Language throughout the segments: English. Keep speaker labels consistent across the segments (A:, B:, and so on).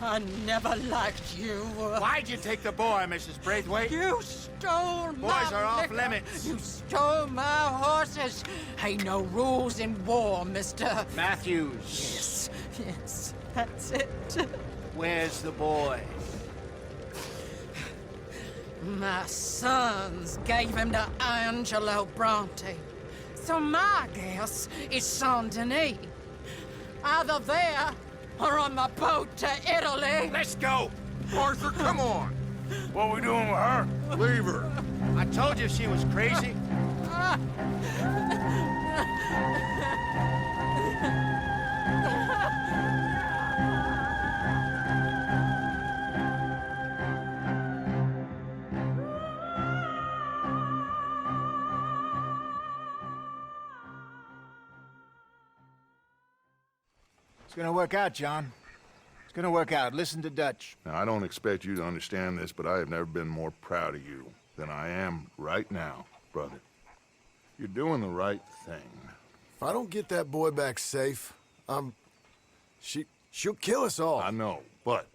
A: I never liked you.
B: Why'd you take the boy, Mrs. Braithwaite?
A: You stole my
B: Boys are off
A: liquor.
B: limits.
A: You stole my horses. Ain't no rules in war, mister.
B: Matthews.
A: Yes, that's it.
B: Where's the boy?
A: My sons gave him to Anjelo Bronte. So my guess is Saint Denis. Either there or on the boat to Italy.
B: Let's go!
C: Arthur, come on!
D: What are we doing with her?
C: Leave her.
B: I told you she was crazy.
E: It's gonna work out, John. It's gonna work out. Listen to Dutch.
C: Now, I don't expect you to understand this, but I have never been more proud of you than I am right now, brother. You're doing the right thing.
F: If I don't get that boy back safe, she'll kill us all.
C: I know, but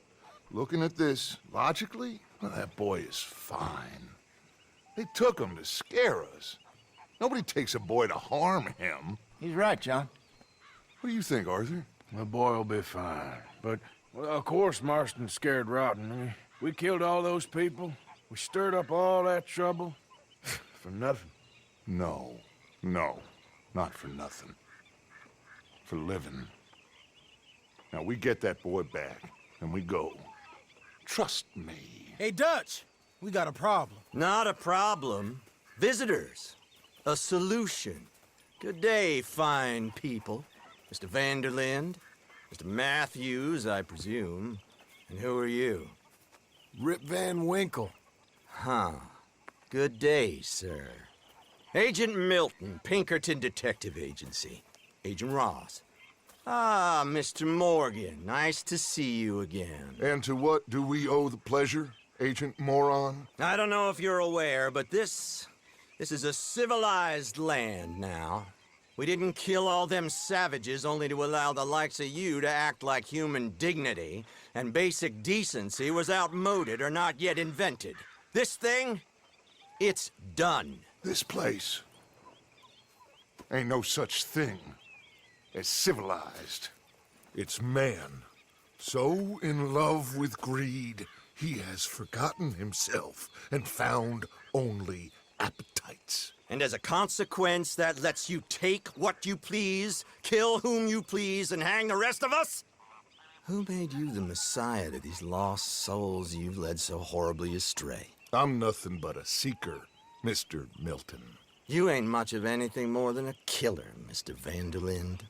C: looking at this logically, well, that boy is fine. They took him to scare us. Nobody takes a boy to harm him.
E: He's right, John.
C: What do you think, Arthur?
D: The boy will be fine. But, well, of course Marston's scared rotten. We killed all those people. We stirred up all that trouble. For nothing.
C: No, not for nothing. For living. Now, we get that boy back, and we go. Trust me.
G: Hey, Dutch, we got a problem.
H: Not a problem. Visitors. A solution. Good day, fine people. Mr. Vanderlind, Mr. Matthews, I presume. And who are you?
F: Rip Van Winkle.
H: Huh. Good day, sir. Agent Milton, Pinkerton Detective Agency. Agent Ross. Ah, Mr. Morgan, nice to see you again.
C: And to what do we owe the pleasure, Agent Moron?
H: I don't know if you're aware, but this is a civilized land now. We didn't kill all them savages only to allow the likes of you to act like human dignity, and basic decency was outmoded or not yet invented. This thing, it's done.
C: This place ain't no such thing as civilized. It's man, so in love with greed, he has forgotten himself and found only appetites.
H: And as a consequence, that lets you take what you please, kill whom you please, and hang the rest of us? Who made you the messiah to these lost souls you've led so horribly astray?
C: I'm nothing but a seeker, Mr. Milton.
H: You ain't much of anything more than a killer, Mr. Vanderlind.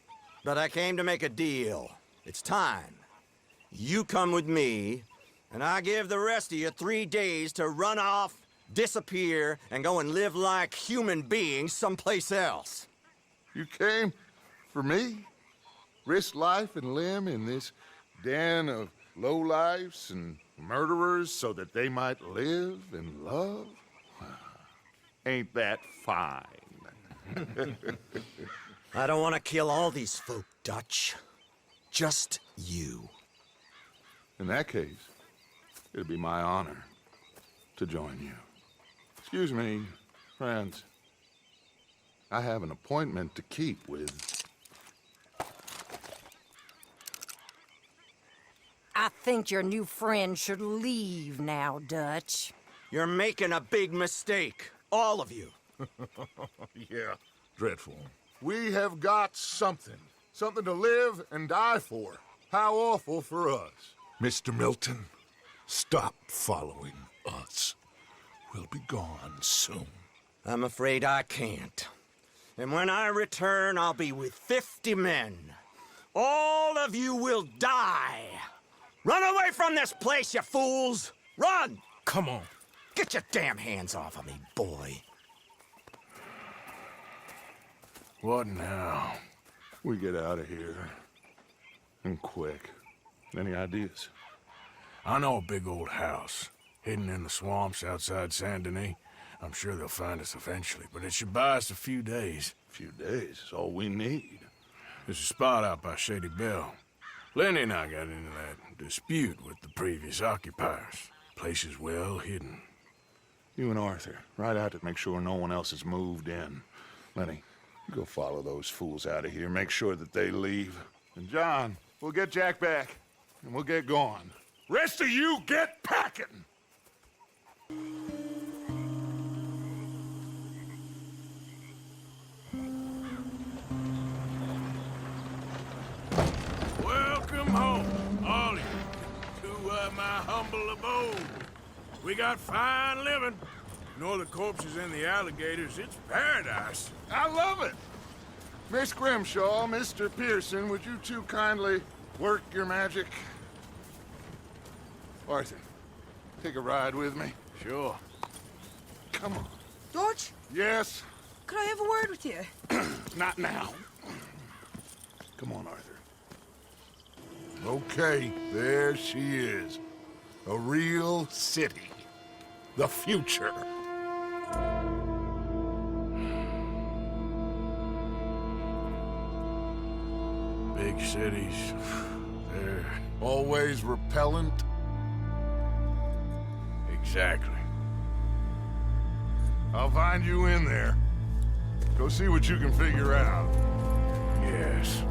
H: But I came to make a deal. It's time. You come with me, and I give the rest of you 3 days to run off, disappear, and go and live like human beings someplace else.
C: You came for me? Risk life and limb in this den of lowlifes and murderers so that they might live and love? Ain't that fine?
H: I don't want to kill all these folk, Dutch. Just you.
C: In that case, it'd be my honor to join you. Excuse me, friends. I have an appointment to keep with...
I: I think your new friend should leave now, Dutch.
H: You're making a big mistake. All of you.
C: Yeah, dreadful. We have got something. Something to live and die for. How awful for us. Mr. Milton, stop following us. We'll be gone soon.
H: I'm afraid I can't. And when I return, I'll be with 50 men. All of you will die. Run away from this place, you fools! Run!
G: Come on.
H: Get your damn hands off of me, boy.
D: What now?
C: We get out of here. And quick. Any ideas?
D: I know a big old house, hidden in the swamps outside Saint Denis. I'm sure they'll find us eventually, but it should buy us a few days.
C: A few days is all we need.
D: There's a spot out by Shady. Lenny and I got into that dispute with the previous occupiers. Place is well hidden.
C: You and Arthur, ride out to make sure no one else has moved in. Lenny, go follow those fools out of here. Make sure that they leave. And John, we'll get Jack back, and we'll get going. Rest of you, get packing!
D: Welcome home, all of you, to my humble abode. We got fine living. Ignore the corpses and the alligators. It's paradise.
C: I love it! Miss Grimshaw, Mr. Pearson, would you two kindly work your magic? Arthur, take a ride with me.
D: Sure.
C: Come on.
J: George,
C: Yes?
J: could I have a word with you?
C: Not now. Come on, Arthur. Okay, there she is. A real city. The future.
D: Big cities, they're...
C: Always repellent.
D: Exactly.
C: I'll find you in there. Go see what you can figure out.
D: Yes.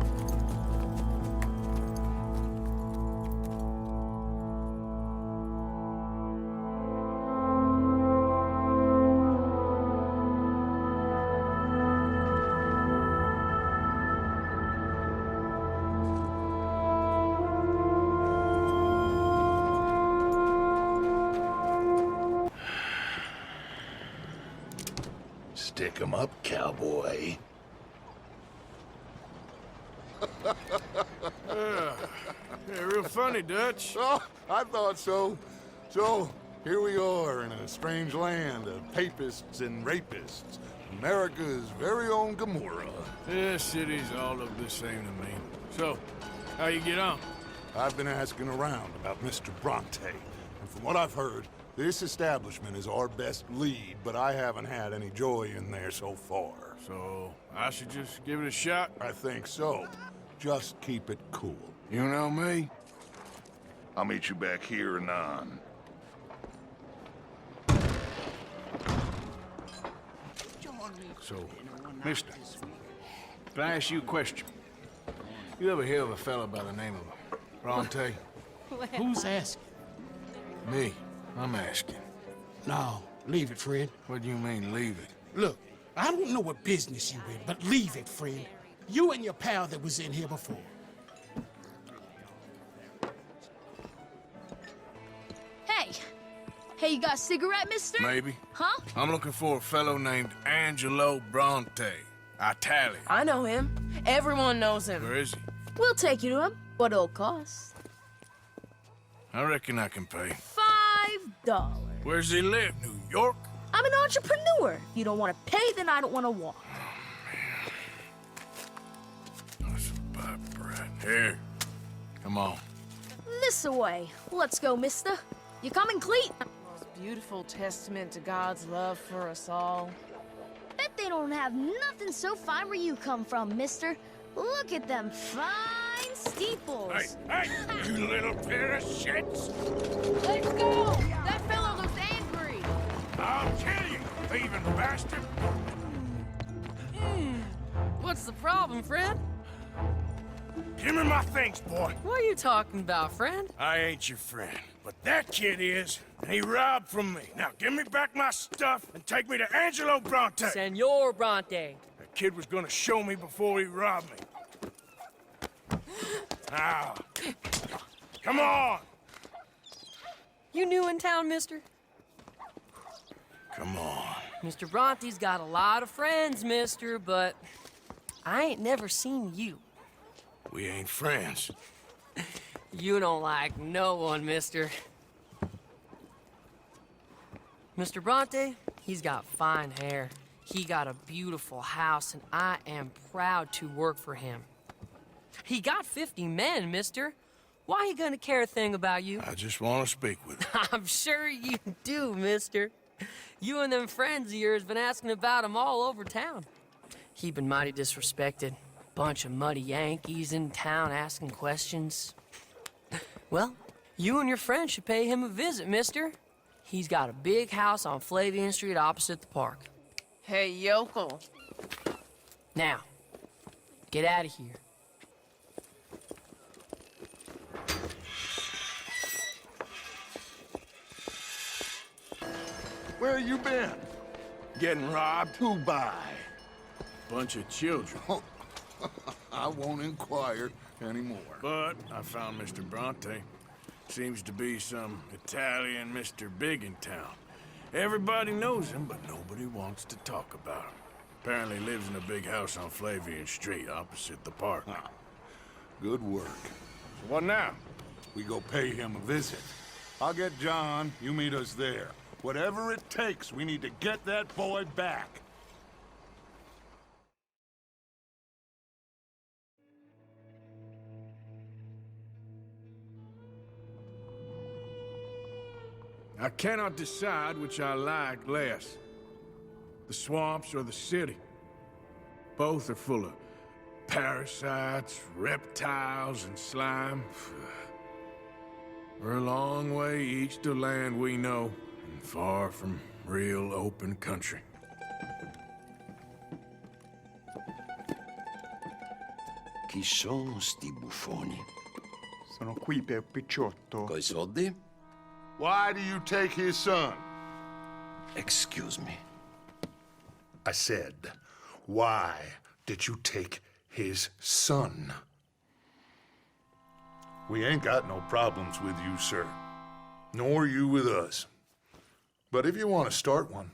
C: Stick 'em up, cowboy.
D: Yeah, real funny, Dutch.
C: Oh, I thought so. So, here we are in a strange land of papists and rapists. America's very own Gomorrah.
D: This city's all look the same to me. So, how you get on?
C: I've been asking around about Mr. Bronte, and from what I've heard, this establishment is our best lead, but I haven't had any joy in there so far.
D: So, I should just give it a shot?
C: I think so. Just keep it cool.
D: You know me?
C: I'll meet you back here anon.
D: So, mister, can I ask you a question? You ever hear of a fella by the name of Bronte?
G: Who's asking?
D: Me. I'm asking.
G: No, leave it, friend.
D: What do you mean, leave it?
G: Look, I don't know what business you in, but leave it, friend. You and your pal that was in here before.
K: Hey! Hey, you got a cigarette, mister?
D: Maybe.
K: Huh?
D: I'm looking for a fellow named Anjelo Bronte. Italian.
J: I know him. Everyone knows him.
D: Where is he?
K: We'll take you to him. What it'll cost?
D: I reckon I can pay.
K: $5.
D: Where's he live? New York?
K: I'm an entrepreneur. If you don't want to pay, then I don't want to walk.
D: That's a bad brat. Here. Come on.
K: This away. Let's go, mister. You coming, Cleet?
J: Most beautiful testament to God's love for us all.
K: Bet they don't have nothing so fine where you come from, mister. Look at them fine steeples.
D: Hey, you little pair of shits!
J: Let's go! That fellow looks angry.
D: I'll kill you, thieving bastard!
A: What's the problem, friend?
D: Give me my things, boy.
A: What are you talking about, friend?
D: I ain't your friend, but that kid is, and he robbed from me. Now give me back my stuff and take me to Anjelo Bronte.
A: Senor Bronte.
D: That kid was gonna show me before he robbed me. Now, come on!
A: You new in town, mister?
D: Come on.
A: Mr. Bronte's got a lot of friends, mister, but I ain't never seen you.
D: We ain't friends.
A: You don't like no one, mister. Mr. Bronte, he's got fine hair. He got a beautiful house, and I am proud to work for him. He got 50 men, mister. Why he gonna care a thing about you?
D: I just want to speak with him.
A: I'm sure you do, mister. You and them friends of yours been asking about him all over town. He been mighty disrespected.
L: Bunch of muddy Yankees in town asking questions. Well, you and your friend should pay him a visit, mister. He's got a big house on Flavian Street opposite the park.
J: Hey, yokel.
L: Now, get out of here.
C: Where you been?
D: Getting robbed?
C: Who by?
D: Bunch of children.
C: I won't inquire anymore.
D: But I found Mr. Bronte. Seems to be some Italian Mr. Big in town. Everybody knows him, but nobody wants to talk about him. Apparently lives in a big house on Flavian Street, opposite the park.
C: Good work.
D: So what now?
C: We go pay him a visit. I'll get John, you meet us there. Whatever it takes, we need to get that boy back.
D: I cannot decide which I like less. The swamps or the city. Both are full of parasites, reptiles, and slime. We're a long way east to land we know, and far from real open country.
M: Chi sono sti buffoni?
N: Sono qui per Picciotto.
M: Coi soldi?
C: Why do you take his son?
M: Excuse me.
C: I said, why did you take his son? We ain't got no problems with you, sir. Nor you with us. But if you want to start one,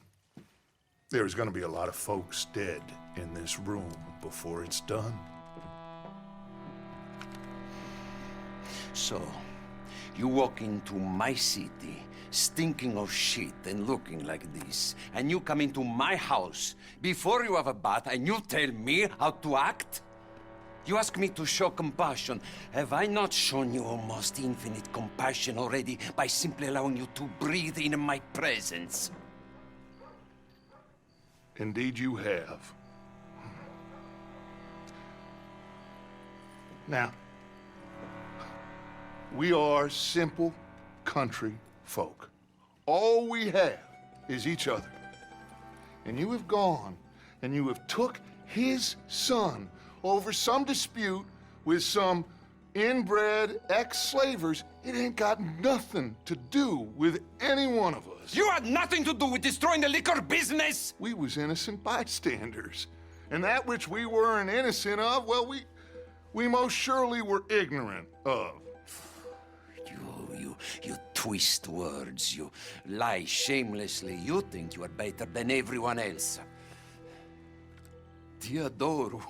C: there's gonna be a lot of folks dead in this room before it's done.
M: So, you walk into my city, stinking of shit and looking like this, and you come into my house before you have a bath and you tell me how to act? You ask me to show compassion. Have I not shown you almost infinite compassion already by simply allowing you to breathe in my presence?
C: Indeed you have. Now, we are simple country folk. All we have is each other. And you have gone and you have took his son over some dispute with some inbred ex-slavers. It ain't got nothing to do with any one of us.
M: You had nothing to do with destroying the liquor business!
C: We was innocent bystanders. And that which we weren't innocent of, well, we most surely were ignorant of.
M: You twist words, you lie shamelessly, you think you are better than everyone else. Ti adoro.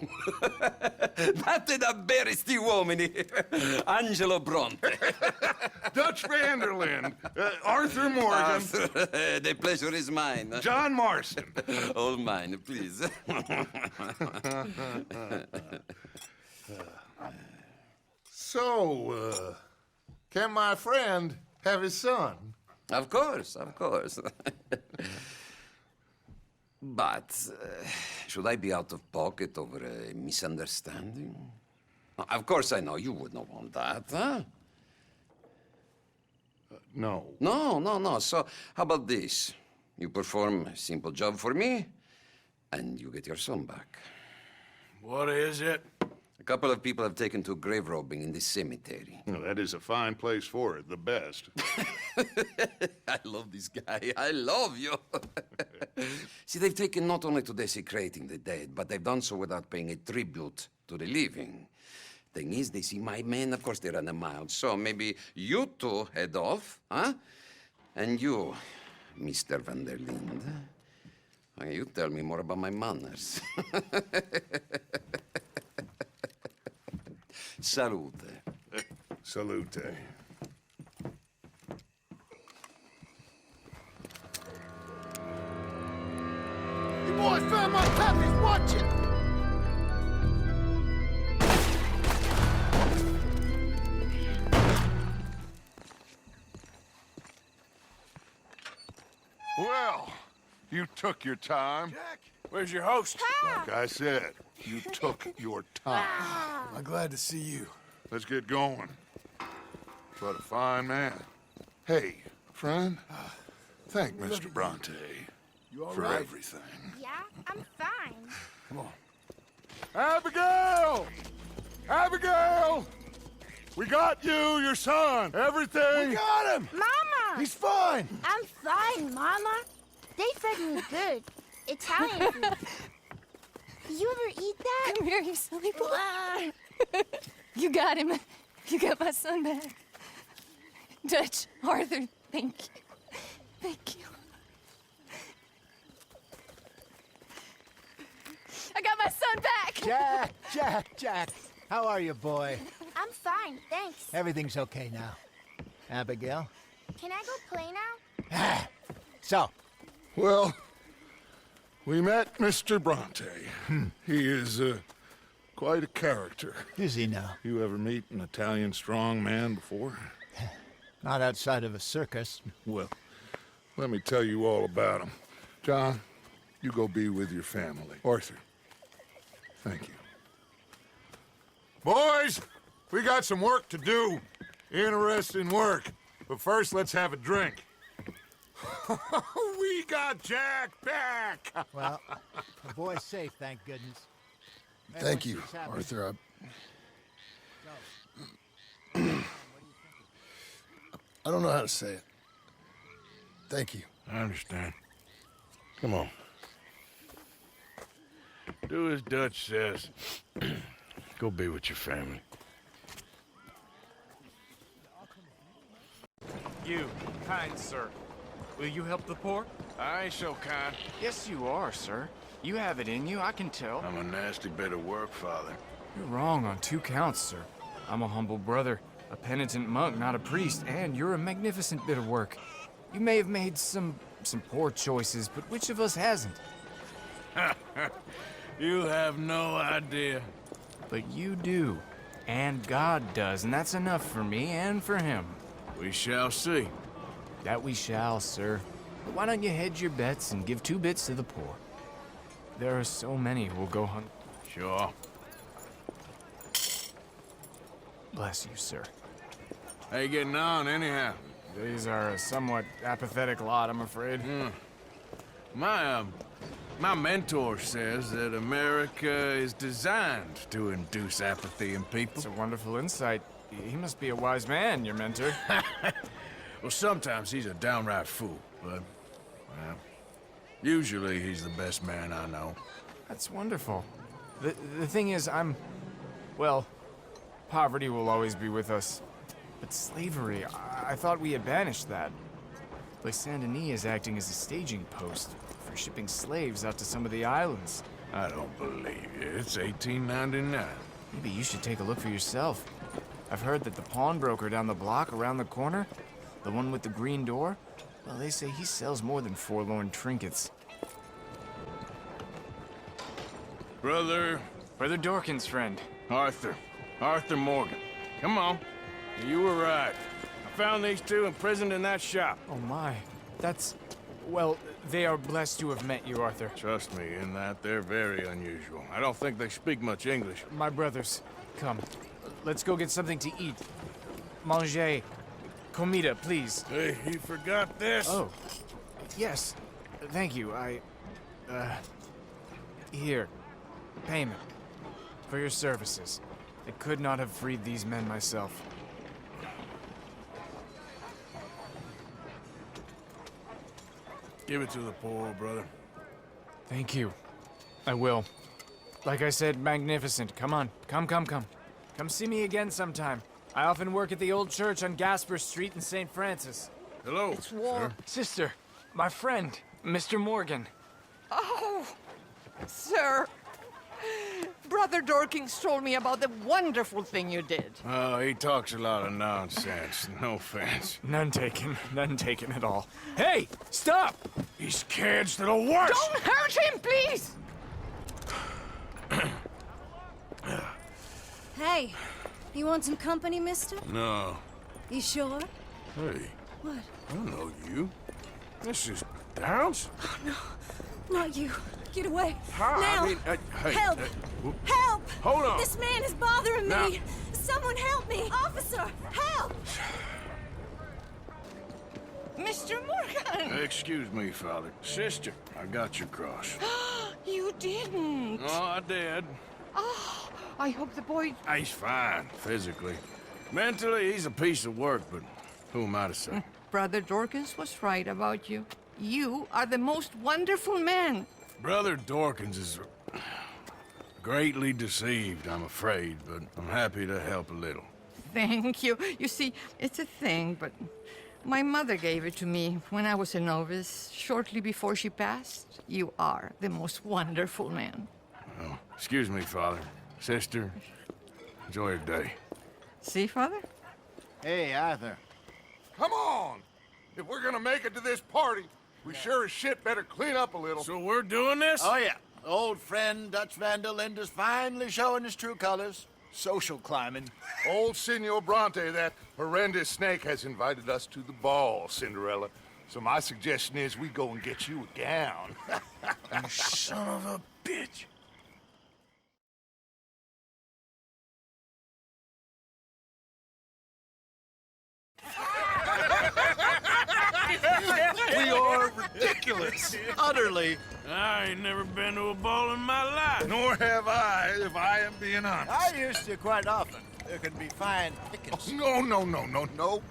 M: Date davvero sti uomini. Anjelo Bronte.
C: Dutch Vanderland. Arthur Morgan.
M: The pleasure is mine.
C: John Marston.
M: All mine, please.
C: So, can my friend have his son?
M: Of course, of course. But, should I be out of pocket over a misunderstanding? Of course I know you would not want that, huh?
C: No.
M: No. So, how about this? You perform a simple job for me, and you get your son back.
D: What is it?
M: A couple of people have taken to grave robbing in this cemetery.
C: Well, that is a fine place for it, the best.
M: I love this guy. I love you. See, they've taken not only to desecrating the dead, but they've done so without paying a tribute to the living. Thing is, they see my men, of course they run a mile. So maybe you two head off, huh? And you, Mr. Van der Linde, you tell me more about my manners. Salute.
C: Salute.
E: You boys found my puppies, watch it!
C: Well, you took your time.
D: Jack, where's your host?
C: Like I said, you took your time.
F: I'm glad to see you.
C: Let's get going. What a fine man. Hey, friend, thank Mr. Bronte for everything.
K: Yeah, I'm fine.
F: Come on.
C: Abigail! Abigail! We got you, your son, everything.
F: We got him!
K: Mama!
F: He's fine!
K: I'm fine, Mama. They fed me good. Italian food. You ever eat that?
O: Come here, you silly boy. You got him. You got my son back. Dutch, Arthur, thank you. Thank you. I got my son back!
E: Jack. How are you, boy?
K: I'm fine, thanks.
E: Everything's okay now. Abigail?
K: Can I go play now?
E: So?
C: Well, we met Mr. Bronte. He is quite a character.
E: Is he now?
C: You ever meet an Italian strong man before?
E: Not outside of a circus.
C: Well, let me tell you all about him. John, you go be with your family. Arthur, thank you. Boys, we got some work to do. Interesting work. But first, let's have a drink. We got Jack back!
E: Well, the boy's safe, thank goodness.
F: Thank you, Arthur. I don't know how to say it. Thank you.
D: I understand. Come on. Do as Dutch says. Go be with your family.
P: You, kind sir. Will you help the poor?
D: I ain't so kind.
P: Yes, you are, sir. You have it in you, I can tell.
D: I'm a nasty bit of work, Father.
P: You're wrong on 2 counts, sir. I'm a humble brother, a penitent monk, not a priest, and you're a magnificent bit of work. You may have made some poor choices, but which of us hasn't?
D: You have no idea.
P: But you do. And God does, and that's enough for me and for him.
D: We shall see.
P: That we shall, sir. But why don't you hedge your bets and give 2 bits to the poor? There are so many who will go hungry.
D: Sure.
P: Bless you, sir.
D: How you getting on, anyhow?
P: These are a somewhat apathetic lot, I'm afraid.
D: My mentor says that America is designed to induce apathy in people.
P: It's a wonderful insight. He must be a wise man, your mentor.
D: Well, sometimes he's a downright fool, but, well, usually he's the best man I know.
P: That's wonderful. The thing is, well, poverty will always be with us. But slavery, I thought we had banished that. Like Saint Denis is acting as a staging post for shipping slaves out to some of the islands.
D: I don't believe you. It's 1899.
P: Maybe you should take a look for yourself. I've heard that the pawnbroker down the block around the corner, the one with the green door, well, they say he sells more than forlorn trinkets.
D: Brother
P: Dorkin's friend.
D: Arthur Morgan. Come on. You were right. I found these 2 imprisoned in that shop.
P: Oh my, well, they are blessed to have met you, Arthur.
D: Trust me, in that they're very unusual. I don't think they speak much English.
P: My brothers, come. Let's go get something to eat. Manger. Comida, please.
D: Hey, you forgot this?
P: Oh, yes. Thank you. Here. Payment. For your services. I could not have freed these men myself.
D: Give it to the poor, brother.
P: Thank you. I will. Like I said, magnificent. Come on. Come. Come see me again sometime. I often work at the old church on Gasper Street in St. Francis.
D: Hello,
P: It's warm.
D: sir.
P: Sister, my friend, Mr. Morgan.
A: Oh, sir. Brother Dorkins told me about the wonderful thing you did.
D: Oh, he talks a lot of nonsense. No offense.
P: None taken at all. Hey, stop!
D: These kids, they're the worst!
A: Don't hurt him, please!
O: Hey, you want some company, mister?
D: No.
O: You sure?
D: Hey,
O: What?
D: I don't know you. This is Downs?
O: Oh, no. Not you. Get away.
D: Huh?
O: Now.
D: I mean, hey,
O: Help! Help!
D: Hold on.
O: This man is bothering
D: Now-
O: me. Someone help me! Officer, help! Mr. Morgan!
D: Excuse me, Father. Sister, I got your cross.
J: You didn't.
D: Oh, I did.
J: Oh, I hope the boy...
D: He's fine, physically. Mentally, he's a piece of work, but who am I to say?
J: Brother Dorkins was right about you. You are the most wonderful man.
D: Brother Dorkins is greatly deceived, I'm afraid, but I'm happy to help a little.
J: Thank you. You see, it's a thing, but my mother gave it to me when I was a novice, shortly before she passed. You are the most wonderful man.
D: Well, excuse me, Father. Sister, enjoy your day.
J: See, Father?
E: Hey, Arthur.
C: Come on! If we're gonna make it to this party, we sure as shit better clean up a little.
D: So we're doing this?
E: Oh, yeah. Old friend Dutch Van der Linde's finally showing his true colors. Social climbing.
C: Old Senor Bronte, that horrendous snake, has invited us to the ball, Cinderella. So my suggestion is we go and get you a gown.
D: You son of a bitch.
C: We are ridiculous. Utterly.
D: I ain't never been to a ball in my life.
C: Nor have I, if I am being honest.
E: I used to quite often. There can be fine pickings.
C: No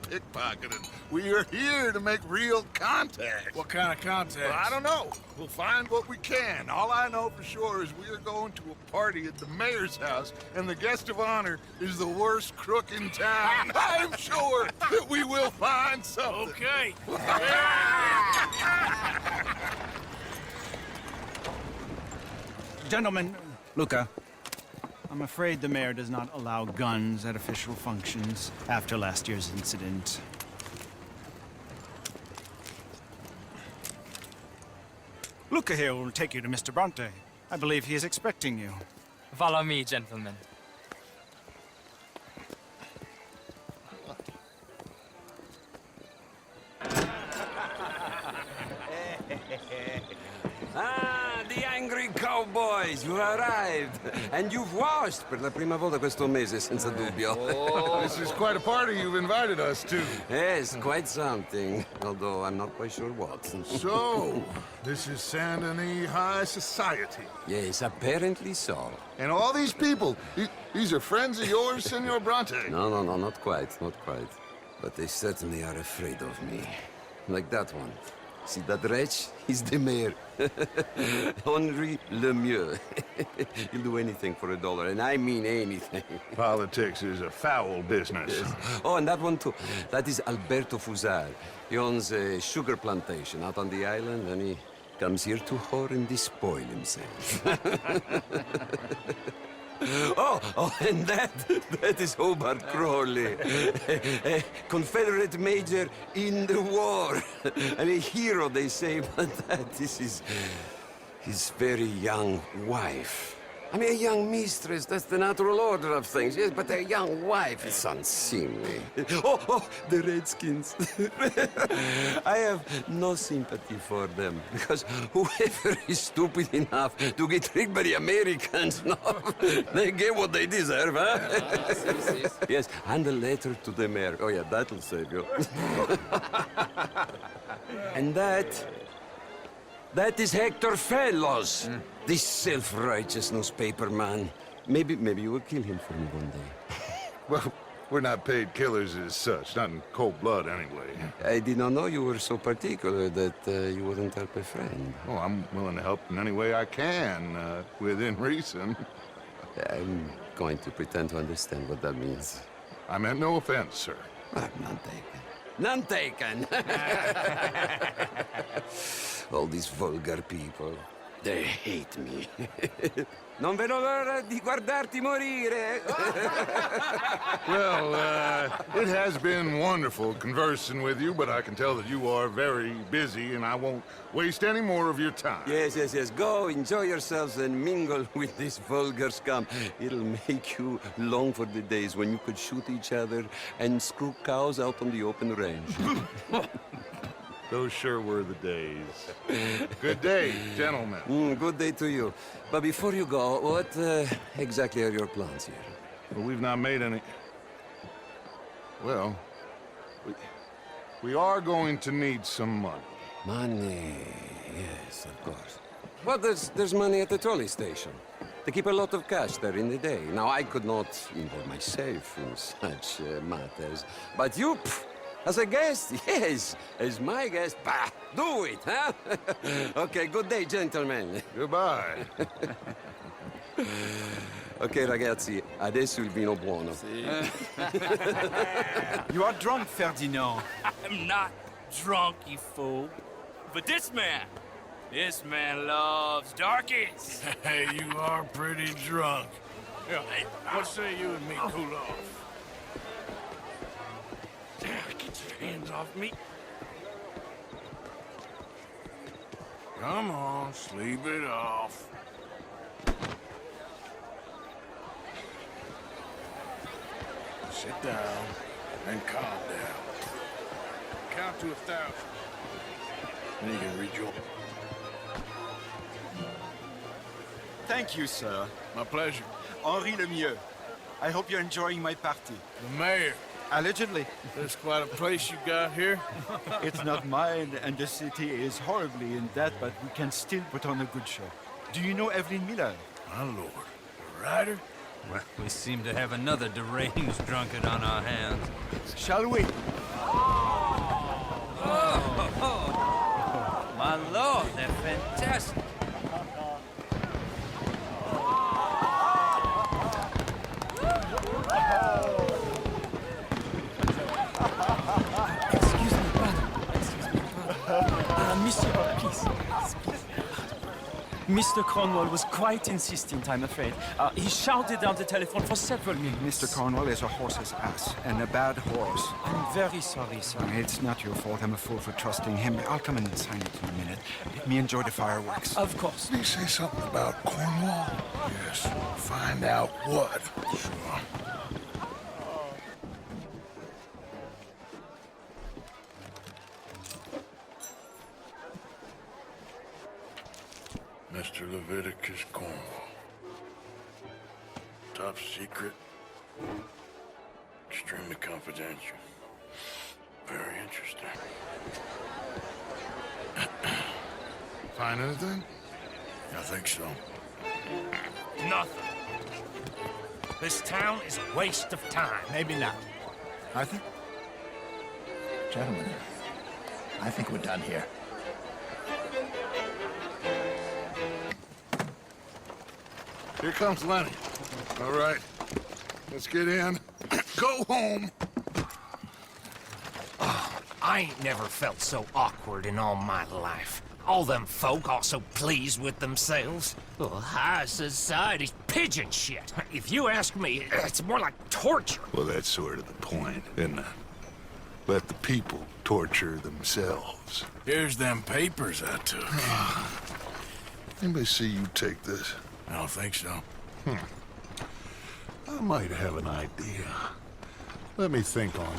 C: pickpocketing. We are here to make real contact.
D: What kind of contact?
C: Well, I don't know. We'll find what we can. All I know for sure is we are going to a party at the mayor's house, and the guest of honor is the worst crook in town. I'm sure that we will find something.
D: Okay.
N: Gentlemen, Luca, I'm afraid the mayor does not allow guns at official functions after last year's incident. Luca here will take you to Mr. Bronte. I believe he is expecting you.
Q: Follow me, gentlemen.
M: Ah, the angry cowboys, you arrived. And you've washed per la prima volta questo mese, senza dubbio.
C: This is quite a party you've invited us to.
M: Yes, quite something. Although I'm not quite sure what.
C: So, this is Saint Denis High Society.
M: Yes, apparently so.
C: And all these people, these are friends of yours, Senor Bronte?
M: No, not quite, not quite. But they certainly are afraid of me. Like that one. See that wretch? He's the mayor. Henri Lemieux. He'll do anything for $1, and I mean anything.
C: Politics is a foul business.
M: Yes. Oh, and that one too. That is Alberto Fusar. He owns a sugar plantation out on the island, and he comes here to whore and despoil himself. Oh, and that is Hobart Crawley, a Confederate major in the war, and a hero, they say, but that is his very young wife. I mean, a young mistress, that's the natural order of things, yes, but a young wife is unseemly. Oh, the Redskins. I have no sympathy for them, because whoever is stupid enough to get tricked by the Americans, no, they get what they deserve, huh? Yes, and a letter to the mayor. Oh, yeah, that'll save you. And that is Hector Fellows. This self-righteous newspaper man. Maybe you will kill him for me one day.
C: Well, we're not paid killers as such, not in cold blood anyway.
M: I did not know you were so particular that you wouldn't help a friend.
C: Oh, I'm willing to help in any way I can, within reason.
M: I'm going to pretend to understand what that means.
C: I meant no offense, sir.
M: None taken. None taken! All these vulgar people. They hate me. Non vedo l'ora di guardarti morire.
C: Well, it has been wonderful conversing with you, but I can tell that you are very busy, and I won't waste any more of your time.
M: Yes. Go, enjoy yourselves, and mingle with this vulgar scum. It'll make you long for the days when you could shoot each other and screw cows out on the open range.
C: Those sure were the days. Good day, gentlemen.
M: Good day to you. But before you go, what exactly are your plans here?
C: Well, we've not made any... Well, we are going to need some money.
M: Money, yes, of course. Well, there's money at the trolley station. They keep a lot of cash there in the day. Now, I could not involve myself in such matters. But you, as a guest, yes, as my guest, bah, do it, huh? Okay, good day, gentlemen.
C: Goodbye.
M: Ok, ragazzi, adesso il vino buono.
N: You are drunk, Ferdinand.
R: I'm not drunk, you fool. But this man loves darkies.
D: Hey, you are pretty drunk. Yeah, what say you and me cool off? Get your hands off me. Come on, sleep it off. Sit down and calm down. Count to 1,000. Then you can rejoin.
N: Thank you, sir.
D: My pleasure.
N: Henri Lemieux. I hope you're enjoying my party.
D: The mayor.
N: Allegedly.
D: There's quite a place you got here.
N: It's not mine, and the city is horribly in debt, but we can still put on a good show. Do you know Evelyn Miller?
D: My lord. A writer?
R: Well, we seem to have another deranged drunkard on our hands.
N: Shall we?
R: My lord, they're fantastic.
L: Excuse me, brother. Monsieur, please.
S: Mr. Cornwall was quite insistent, I'm afraid. He shouted down the telephone for several minutes.
T: Mr. Cornwall is a horse's ass, and a bad horse.
S: I'm very sorry, sir.
T: It's not your fault. I'm a fool for trusting him. I'll come in and sign it in a minute. Let me enjoy the fireworks.
S: Of course.
C: Did he say something about Cornwall? Yes. Find out what.
D: Sure. Mr. Leviticus Cornwall. Top secret. Extremely confidential. Very interesting.
C: Find anything?
D: I think so.
R: Nothing. This town is a waste of time.
E: Maybe not. Arthur? Gentlemen, I think we're done here.
C: Here comes Lenny. All right, let's get in. Go home.
R: Oh, I ain't never felt so awkward in all my life. All them folk all so pleased with themselves. Oh, high society's pigeon shit. If you ask me, it's more like torture.
C: Well, that's sort of the point, isn't it? Let the people torture themselves.
D: Here's them papers I took.
C: Anybody see you take this?
D: I don't think so.
C: I might have an idea. Let me think on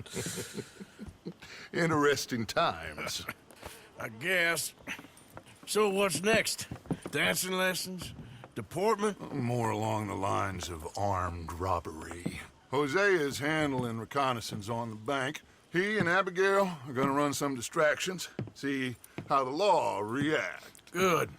C: it. Interesting times.
D: I guess. So what's next? Dancing lessons? Deportment?
C: More along the lines of armed robbery. Hosea is handling reconnaissance on the bank. He and Abigail are gonna run some distractions, see how the law react.
D: Good.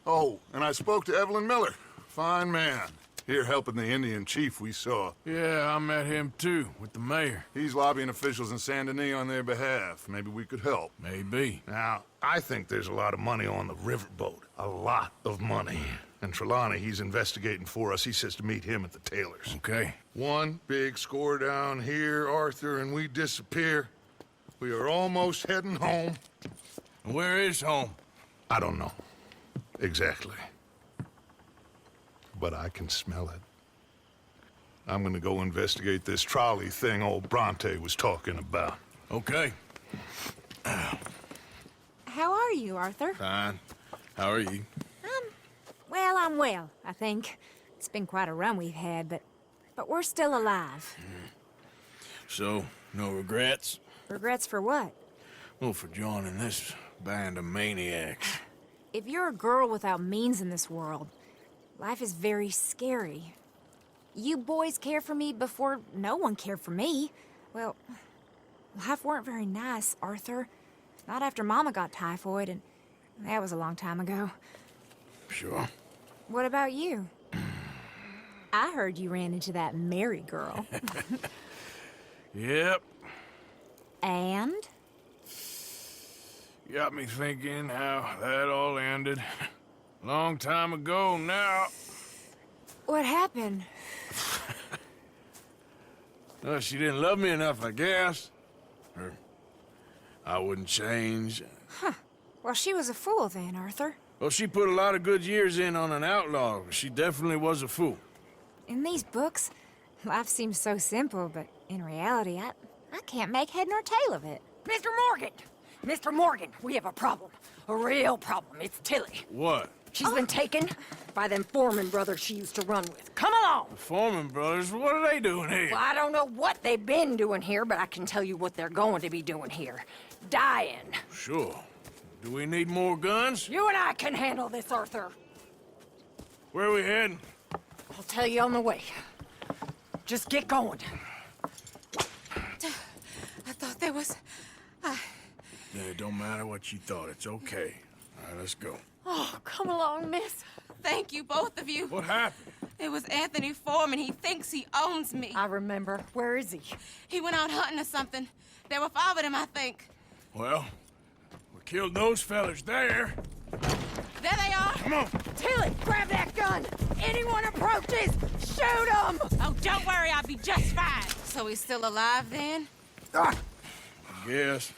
C: Oh, and I spoke to Evelyn Miller. Fine man. Here helping the Indian chief we saw.
D: Yeah, I met him too, with the mayor.
C: He's lobbying officials in Saint Denis on their behalf. Maybe we could help.
D: Maybe.
C: Now, I think there's a lot of money on the riverboat. A lot of money. And Trelawney, he's investigating for us. He says to meet him at the Taylor's.
D: Okay.
C: One big score down here, Arthur, and we disappear. We are almost heading home.
D: Where is home?
C: I don't know. Exactly. But I can smell it. I'm gonna go investigate this trolley thing old Bronte was talking about.
D: Okay.
U: How are you, Arthur?
D: Fine. How are you?
U: I'm well, I think. It's been quite a run we've had, but we're still alive.
D: So, no regrets?
U: Regrets for what?
D: Well, for joining this band of maniacs.
U: If you're a girl without means in this world, life is very scary. You boys cared for me before no one cared for me. Well, life weren't very nice, Arthur. Not after Mama got typhoid, and that was a long time ago.
D: Sure.
U: What about you? I heard you ran into that Mary girl.
D: Yep.
U: And?
D: Got me thinking how that all ended. Long time ago now.
U: What happened?
D: Well, she didn't love me enough, I guess. Or I wouldn't change.
U: Huh. Well, she was a fool then, Arthur.
D: Well, she put a lot of good years in on an outlaw. She definitely was a fool.
U: In these books, life seems so simple, but in reality, I can't make head nor tail of it.
I: Mr. Morgan! Mr. Morgan, we have a problem. A real problem. It's Tilly.
D: What?
I: She's been taken by them Foreman brothers she used to run with. Come along!
D: The Foreman brothers? What are they doing here?
I: Well, I don't know what they've been doing here, but I can tell you what they're going to be doing here. Dying.
D: Sure. Do we need more guns?
I: You and I can handle this, Arthur.
D: Where are we heading?
I: I'll tell you on the way. Just get going.
A: I thought there was...
D: Yeah, it don't matter what you thought. It's okay. All right, let's go.
A: Oh, come along, miss. Thank you, both of you.
D: What happened?
A: It was Anthony Foreman. He thinks he owns me.
I: I remember. Where is he?
A: He went out hunting or something. There were 5 of them, I think.
D: Well, we killed those fellas there.
A: There they are.
D: Come on.
I: Tilly, grab that gun. Anyone approaches, shoot them.
A: Oh, don't worry. I'll be just fine. So he's still alive then?
D: I guess.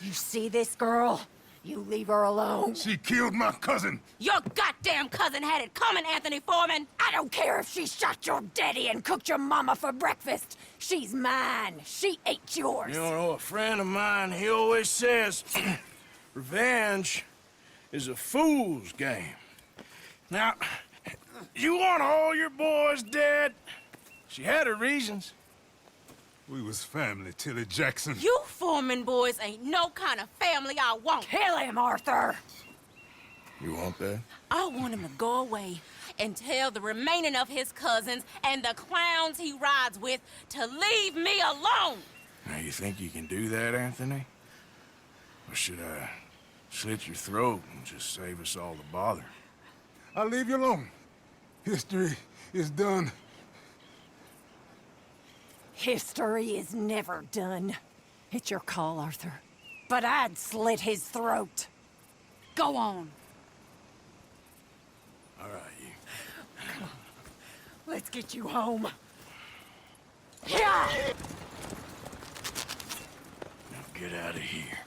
I: You see this girl? You leave her alone.
C: She killed my cousin.
A: Your goddamn cousin had it coming, Anthony Foreman.
I: I don't care if she shot your daddy and cooked your mama for breakfast. She's mine. She ate yours.
D: You know, a friend of mine, he always says, revenge is a fool's game. Now, you want all your boys dead? She had her reasons.
C: We was family, Tilly Jackson.
A: You Foreman boys ain't no kind of family I want.
I: Kill him, Arthur.
D: You want that?
A: I want him to go away and tell the remaining of his cousins and the clowns he rides with to leave me alone.
D: Now, you think you can do that, Anthony? Or should I slit your throat and just save us all the bother?
C: I'll leave you alone. History is done.
I: History is never done. It's your call, Arthur. But I'd slit his throat.
A: Go on.
D: All right, you.
I: Come on. Let's get you home. Yeah!
D: Now get out of here.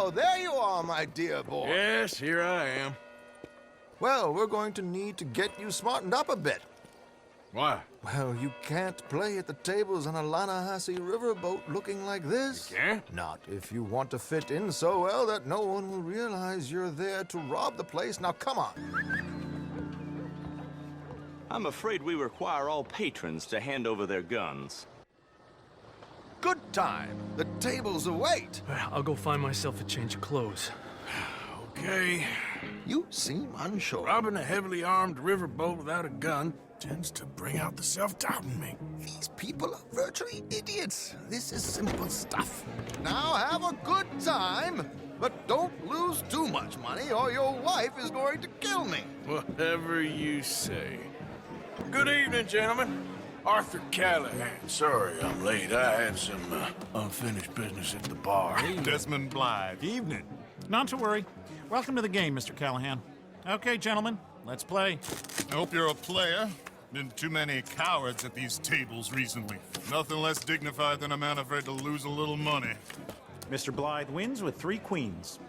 V: Oh, there you are, my dear boy.
D: Yes, here I am.
V: Well, we're going to need to get you smartened up a bit.
D: Why?
V: Well, you can't play at the tables on a Lannahechee riverboat looking like this.
D: You can't?
V: Not if you want to fit in so well that no one will realize you're there to rob the place. Now, come on.
W: I'm afraid we require all patrons to hand over their guns.
V: Good time. The tables await.
X: I'll go find myself a change of clothes.
D: Okay.
V: You seem unsure.
D: Robbing a heavily armed riverboat without a gun tends to bring out the self-doubt in me.
V: These people are virtually idiots. This is simple stuff. Now have a good time, but don't lose too much money or your wife is going to kill me.
D: Whatever you say. Good evening, gentlemen. Arthur Callahan. Sorry I'm late. I had some unfinished business at the bar.
C: Desmond Blythe.
Y: Evening. Not to worry. Welcome to the game, Mr. Callahan. Okay, gentlemen, let's play.
C: I hope you're a player. Been too many cowards at these tables recently. Nothing less dignified than a man afraid to lose a little money.
B: Mr. Blythe wins with 3 queens.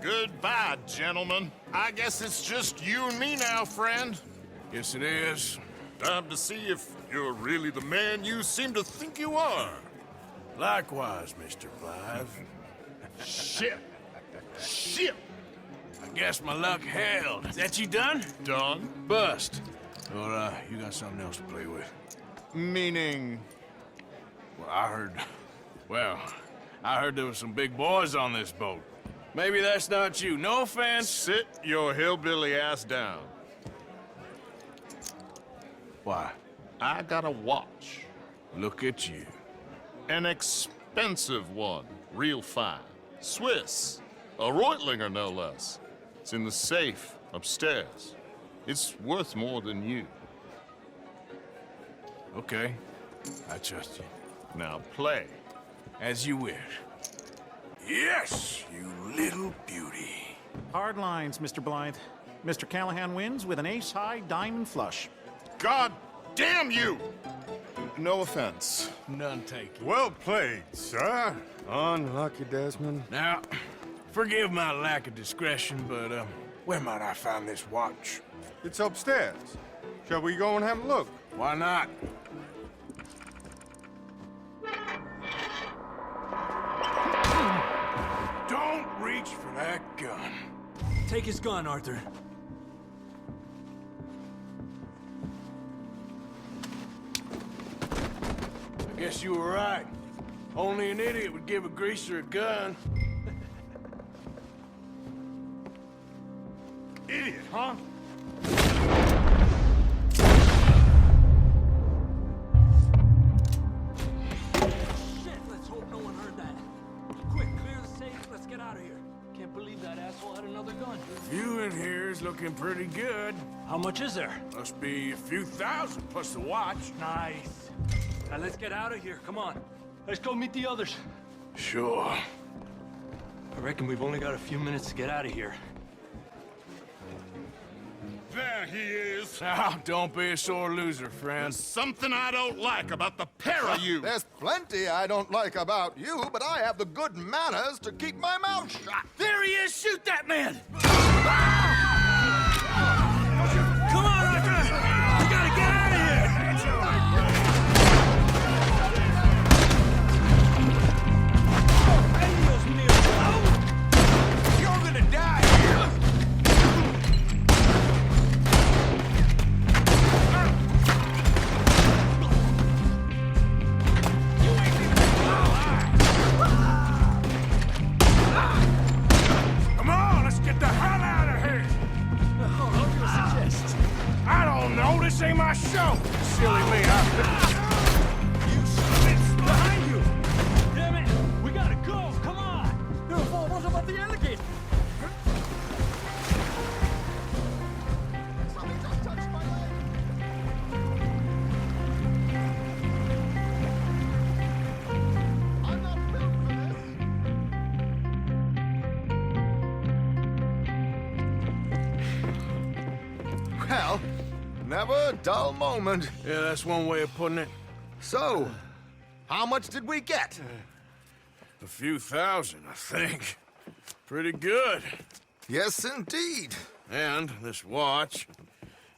C: Goodbye, gentlemen. I guess it's just you and me now, friend.
D: Yes, it is.
C: Time to see if you're really the man you seem to think you are.
D: Likewise, Mr. Blythe.
C: Shit. Shit.
D: I guess my luck held. Is that you done?
C: Done.
D: Bust. Or, you got something else to play with?
C: Meaning?
D: Well, I heard there was some big boys on this boat. Maybe that's not you. No offense.
C: Sit your hillbilly ass down.
D: Why?
C: I got a watch.
D: Look at you.
C: An expensive one. Real fine. Swiss. A Reutlinger, no less. It's in the safe upstairs. It's worth more than you.
D: Okay. I trust you.
C: Now play.
D: As you wish. Yes, you little beauty.
B: Hard lines, Mr. Blythe. Mr. Callahan wins with an ace-high diamond flush.
C: God damn you! No offense.
D: None taken.
C: Well played, sir. Unlucky, Desmond.
D: Now, forgive my lack of discretion, but, where might I find this watch?
C: It's upstairs. Shall we go and have a look?
D: Why not? Don't reach for that gun.
X: Take his gun, Arthur.
D: I guess you were right. Only an idiot would give a greaser a gun.
C: Idiot, huh?
X: Shit, let's hope no one heard that. Quick, clear the safe. Let's get out of here. Can't believe that asshole had another gun.
D: You in here's looking pretty good.
X: How much is there?
D: Must be a few thousand plus the watch.
X: Nice. Now let's get out of here. Come on. Let's go meet the others.
D: Sure.
X: I reckon we've only got a few minutes to get out of here.
C: There he is.
D: Now, don't be a sore loser, friend.
C: There's something I don't like about the pair of you.
V: There's plenty I don't like about you, but I have the good manners to keep my mouth shut.
X: There he is! Shoot that man! Come on, Arthur! We gotta get out of here!
D: You're gonna die here! Come on, let's get the hell out of here! I don't know, this ain't my show! Silly me, You spits behind you!
X: Damn it! We gotta go! Come on! What about the alligator?
V: Something just touched my leg. I'm not built for this. Well, never a dull moment.
D: Yeah, that's one way of putting it.
V: So, how much did we get?
D: A few thousand, I think. Pretty good.
V: Yes, indeed.
D: And this watch,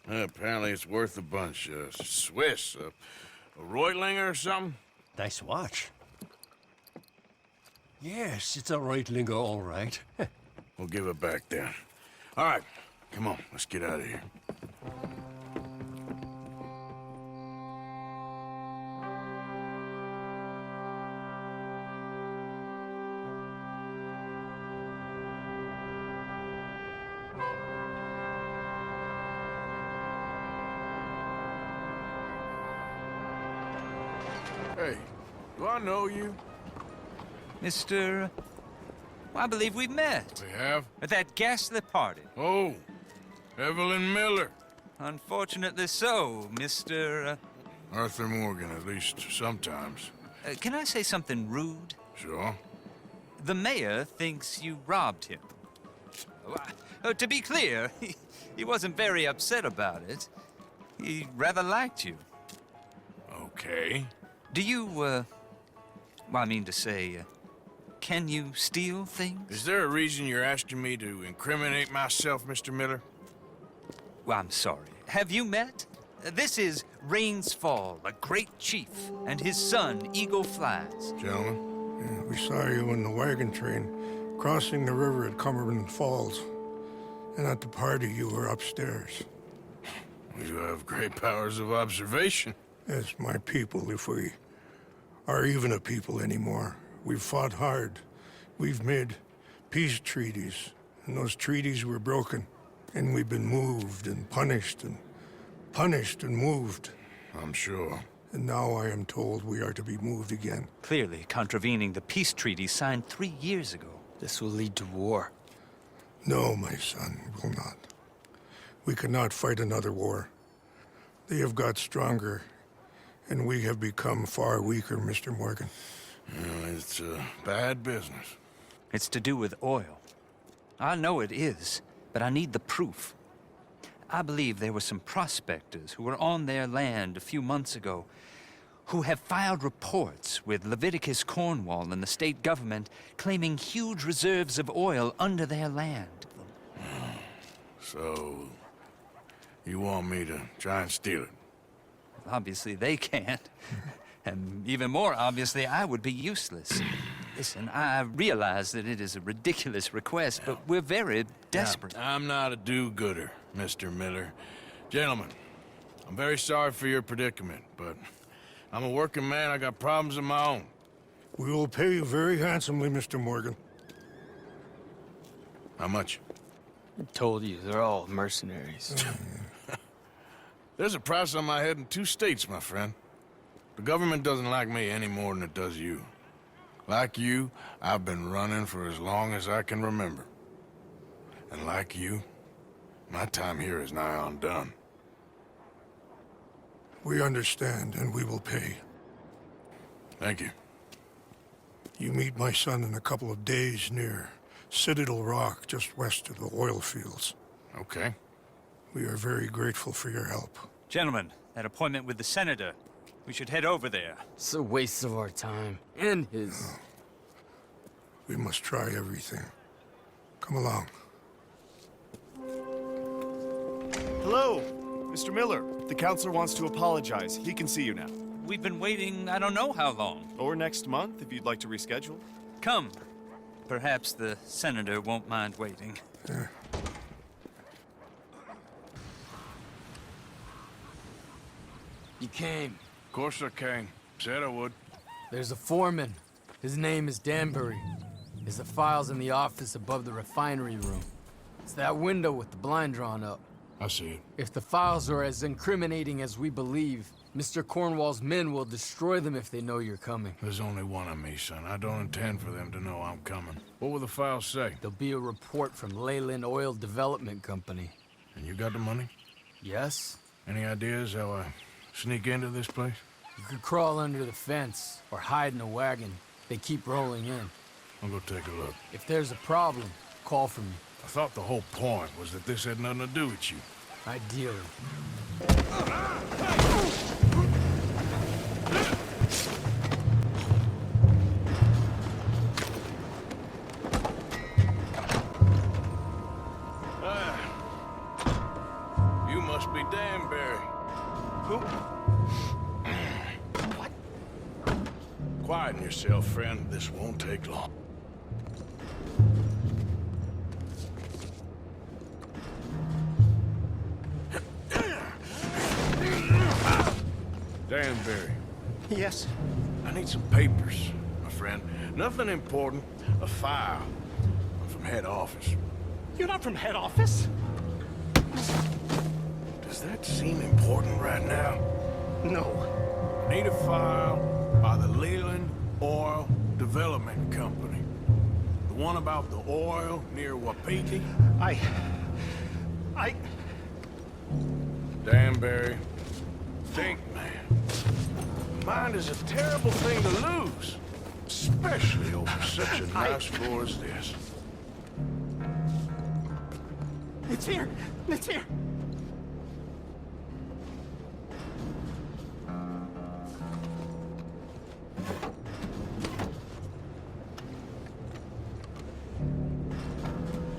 D: apparently it's worth a bunch. Swiss, a Reutlinger or something?
G: Nice watch. Yes, it's a Reutlinger, all right.
D: We'll give it back then. All right, come on, let's get out of here. Hey, do I know you?
H: Mr. I believe we've met.
D: We have?
H: At that ghastly party.
D: Oh, Evelyn Miller.
H: Unfortunately so, Mr.
D: Arthur Morgan, at least sometimes.
H: Can I say something rude?
D: Sure.
H: The mayor thinks you robbed him. To be clear, he wasn't very upset about it. He rather liked you.
D: Okay.
H: Do you, well, I mean to say, can you steal things?
D: Is there a reason you're asking me to incriminate myself, Mr. Miller?
H: Well, I'm sorry. Have you met? This is Rains Fall, a great chief, and his son, Eagle Flies.
C: Gentlemen? Yeah, we saw you in the wagon train crossing the river at Cumberland Falls. And at the party, you were upstairs.
D: You have great powers of observation.
C: Yes, my people, if we are even a people anymore. We've fought hard. We've made peace treaties, and those treaties were broken. And we've been moved and punished and moved.
D: I'm sure.
C: And now I am told we are to be moved again.
H: Clearly contravening the peace treaty signed 3 years ago.
S: This will lead to war.
C: No, my son, it will not. We cannot fight another war. They have got stronger, and we have become far weaker, Mr. Morgan.
D: It's a bad business.
H: It's to do with oil. I know it is, but I need the proof. I believe there were some prospectors who were on their land a few months ago who have filed reports with Leviticus Cornwall and the state government claiming huge reserves of oil under their land.
D: So, you want me to try and steal it?
H: Obviously they can't. And even more obviously, I would be useless. Listen, I realize that it is a ridiculous request, but we're very desperate.
D: Now, I'm not a do-gooder, Mr. Miller. Gentlemen, I'm very sorry for your predicament, but I'm a working man. I got problems of my own.
C: We will pay you very handsomely, Mr. Morgan.
D: How much?
S: I told you, they're all mercenaries.
D: There's a price on my head in 2 states, my friend. The government doesn't like me any more than it does you. Like you, I've been running for as long as I can remember. And like you, my time here is nigh on done.
C: We understand, and we will pay.
D: Thank you.
C: You meet my son in a couple of days near Citadel Rock, just west of the oil fields.
D: Okay.
C: We are very grateful for your help.
H: Gentlemen, that appointment with the senator. We should head over there.
S: It's a waste of our time. And his.
C: No. We must try everything. Come along.
F: Hello, Mr. Miller. The counselor wants to apologize. He can see you now.
H: We've been waiting I don't know how long.
F: Or next month, if you'd like to reschedule.
H: Come. Perhaps the senator won't mind waiting.
K: You came.
D: Of course I came. Said I would.
K: There's a foreman. His name is Danbury. There's the files in the office above the refinery room. It's that window with the blind drawn up.
D: I see it.
K: If the files are as incriminating as we believe, Mr. Cornwall's men will destroy them if they know you're coming.
D: There's only one of me, son. I don't intend for them to know I'm coming. What will the files say?
K: There'll be a report from Leyland Oil Development Company.
D: And you got the money?
K: Yes.
D: Any ideas how I sneak into this place?
K: You could crawl under the fence or hide in a wagon. They keep rolling in.
D: I'll go take a look.
K: If there's a problem, call for me.
D: I thought the whole point was that this had nothing to do with you.
K: Ideally.
D: You must be Danbury. Who? What? Quieten yourself, friend. This won't take long. Danbury.
B: Yes?
D: I need some papers, my friend. Nothing important. A file. I'm from head office.
B: You're not from head office?
D: Does that seem important right now?
B: No.
D: I need a file by the Leyland Oil Development Company. The one about the oil near Wapiti? Danbury. Think, man. Mind is a terrible thing to lose. Especially over such a nice floor as this.
B: It's here! It's here!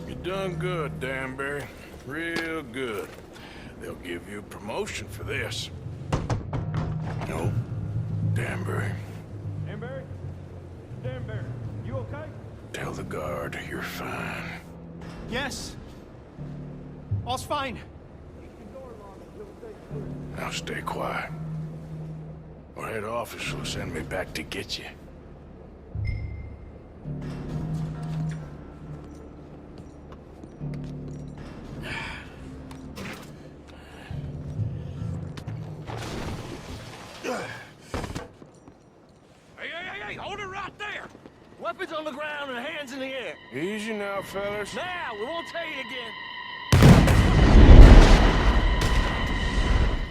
D: You done good, Danbury. Real good. They'll give you a promotion for this. No, Danbury.
X: Danbury? Danbury, you okay?
D: Tell the guard you're fine.
B: Yes! All's fine.
D: Now stay quiet. Or head office will send me back to get you.
X: Hey, hold it right there! Weapons on the ground and hands in the air.
D: Easy now, fellas.
X: Now, we won't tell you again.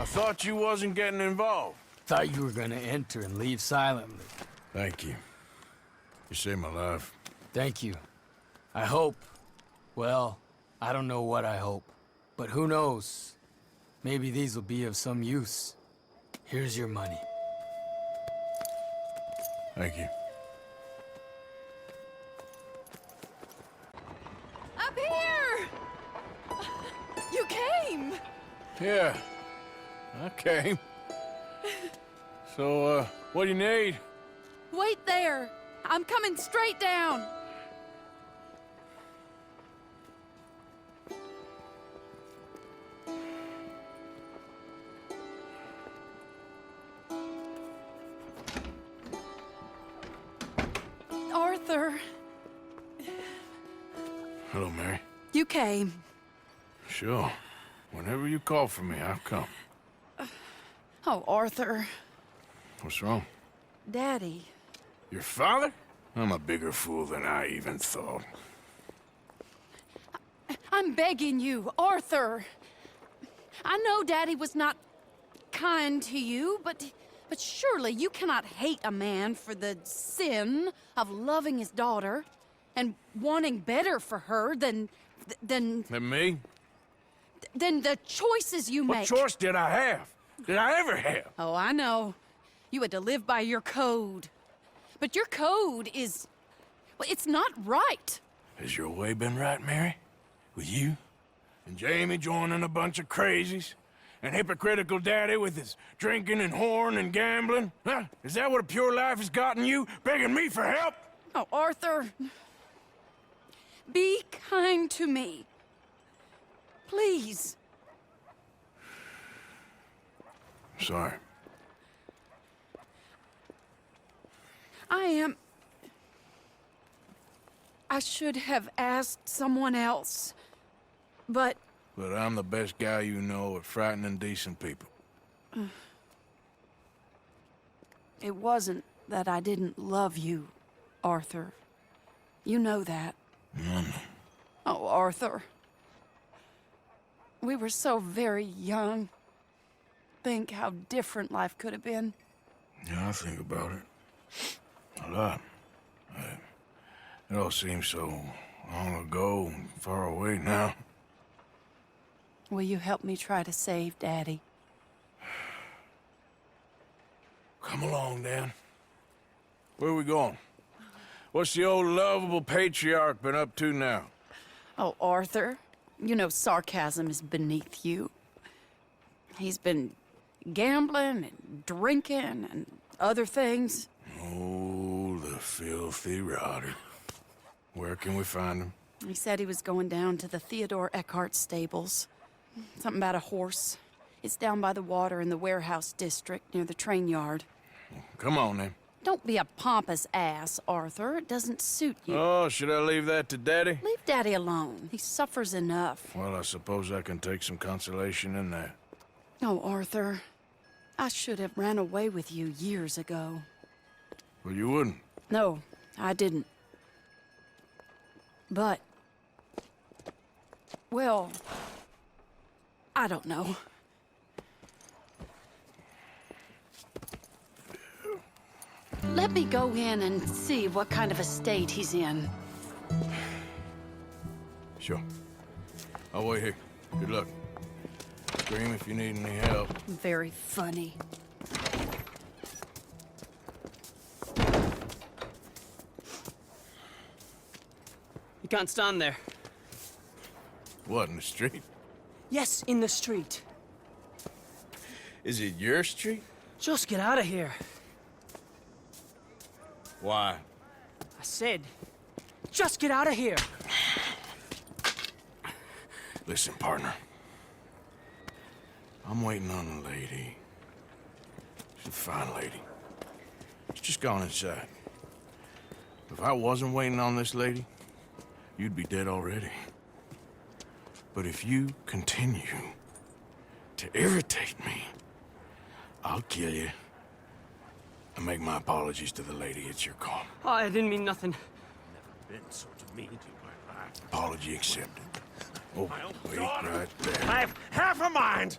D: I thought you wasn't getting involved.
K: Thought you were gonna enter and leave silently.
D: Thank you. You saved my life.
K: Thank you. I hope. Well, I don't know what I hope. But who knows? Maybe these will be of some use. Here's your money.
D: Thank you.
A: Up here! You came!
D: Yeah, I came. So, what do you need?
A: Wait there! I'm coming straight down! Arthur,
D: Hello, Mary.
A: you came.
D: Sure. Whenever you call for me, I'll come.
A: Oh, Arthur.
D: What's wrong?
A: Daddy.
D: Your father? I'm a bigger fool than I even thought.
A: I'm begging you, Arthur. I know Daddy was not kind to you, but surely you cannot hate a man for the sin of loving his daughter and wanting better for her than
D: And me?
A: than the choices you
D: What
A: make.
D: choice did I have? Did I ever have?
A: Oh, I know. You had to live by your code. But your code is... well, it's not right.
D: Has your way been right, Mary? With you? And Jamie joining a bunch of crazies? And hypocritical daddy with his drinking and whoring and gambling? Huh? Is that what a pure life has gotten you? Begging me for help?
A: Oh, Arthur. Be kind to me. Please.
D: Sorry.
A: I should have asked someone else, but...
D: But I'm the best guy you know at frightening decent people.
A: It wasn't that I didn't love you, Arthur. You know that. Oh, Arthur. We were so very young. Think how different life could have been.
D: Yeah, I think about it. A lot. It all seems so long ago and far away now.
A: Will you help me try to save Daddy?
D: Come along, Dan. Where are we going? What's the old lovable patriarch been up to now?
A: Oh, Arthur, you know sarcasm is beneath you. He's been gambling and drinking and other things.
D: Oh, the filthy rotter. Where can we find him?
A: He said he was going down to the Theodore Eckhart stables. Something about a horse. It's down by the water in the warehouse district near the train yard.
D: Come on, then.
A: Don't be a pompous ass, Arthur. It doesn't suit you.
D: Oh, should I leave that to Daddy?
A: Leave Daddy alone. He suffers enough.
D: Well, I suppose I can take some consolation in that.
A: Oh, Arthur. I should have ran away with you years ago.
D: Well, you wouldn't.
A: No, I didn't. But... well... I don't know. Let me go in and see what kind of a state he's in.
D: Sure. I'll wait here. Good luck. Scream if you need any help.
U: Very funny.
K: You can't stand there.
D: What, in the street?
K: Yes, in the street.
D: Is it your street?
K: Just get out of here.
D: Why?
K: I said, just get out of here.
D: Listen, partner. I'm waiting on a lady. She's a fine lady. She's just gone inside. If I wasn't waiting on this lady, you'd be dead already. But if you continue to irritate me, I'll kill you and make my apologies to the lady. It's your call.
K: Oh, I didn't mean nothing.
R: Never been so demeaning in my life.
D: Apology accepted. Oh, wait right there.
R: I have half a mind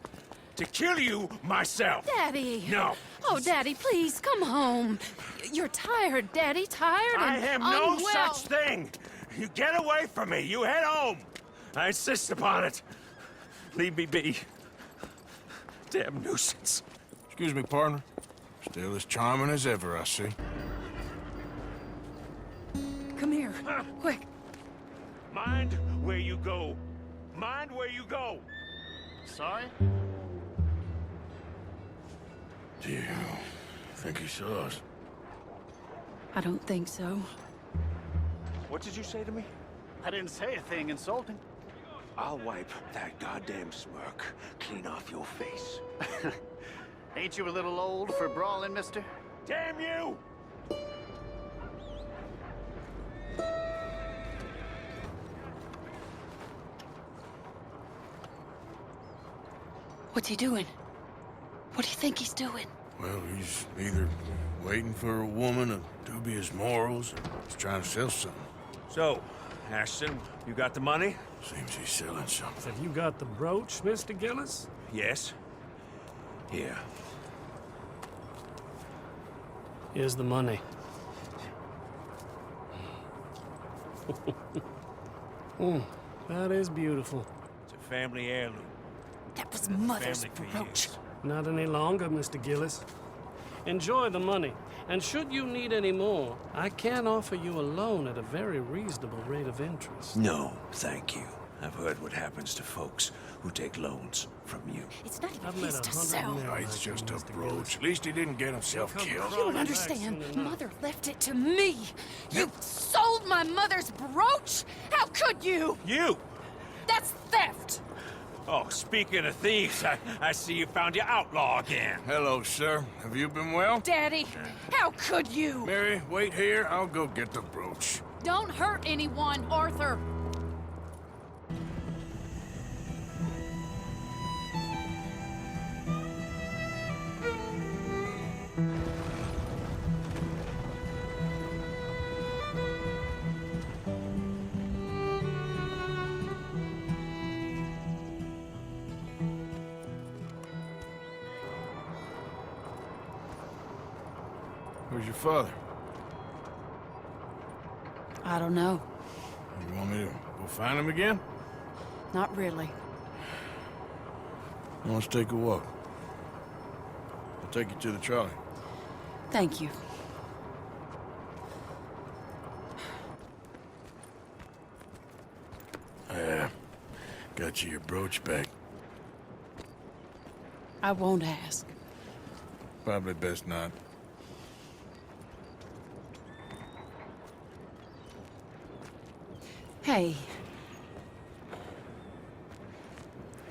R: to kill you myself.
U: Daddy!
R: No.
U: Oh, Daddy, please, come home. You're tired, Daddy, tired and
R: I am no
U: unwell.
R: such thing. You get away from me. You head home. I insist upon it. Leave me be. Damn nuisance.
D: Excuse me, partner. Still as charming as ever, I see.
U: Come here, quick.
R: Mind where you go. Mind where you go.
B: Sorry?
D: Do you think he saw us?
U: I don't think so.
R: What did you say to me?
B: I didn't say a thing insulting.
R: I'll wipe that goddamn smirk clean off your face.
B: Ain't you a little old for brawling, mister?
R: Damn you!
U: What's he doing? What do you think he's doing?
D: Well, he's either waiting for a woman of dubious morals or he's trying to sell something.
R: So, Ashton, you got the money?
D: Seems he's selling something.
X: Have you got the brooch, Mr. Gillis?
R: Yes. Here.
X: Here's the money. That is beautiful.
R: It's a family heirloom.
U: That was Mother's
R: Family for
U: brooch.
R: years.
X: Not any longer, Mr. Gillis. Enjoy the money, and should you need any more, I can offer you a loan at a very reasonable rate of interest.
R: No, thank you. I've heard what happens to folks who take loans from you.
U: It's not even
X: I've met
U: his to
X: 100
U: sell.
X: men
D: No,
X: like
D: it's
X: you,
D: just a
X: Mr.
D: brooch.
X: Gillis.
D: At least he didn't get himself
X: Come
D: killed.
U: You don't
X: Relax
U: understand.
X: and enough.
U: Mother left it to me. You sold my mother's brooch? How could you?
R: You!
U: That's theft.
R: Oh, speaking of thieves, I see you found your outlaw again.
D: Hello, sir. Have you been well?
U: Daddy, how could you?
D: Mary, wait here. I'll go get the brooch.
U: Don't hurt anyone, Arthur.
D: Where's your father?
U: I don't know.
D: You want me to go find him again?
U: Not really.
D: Let's take a walk. I'll take you to the trolley.
U: Thank you.
D: Got you your brooch back.
U: I won't ask.
D: Probably best not.
U: Hey.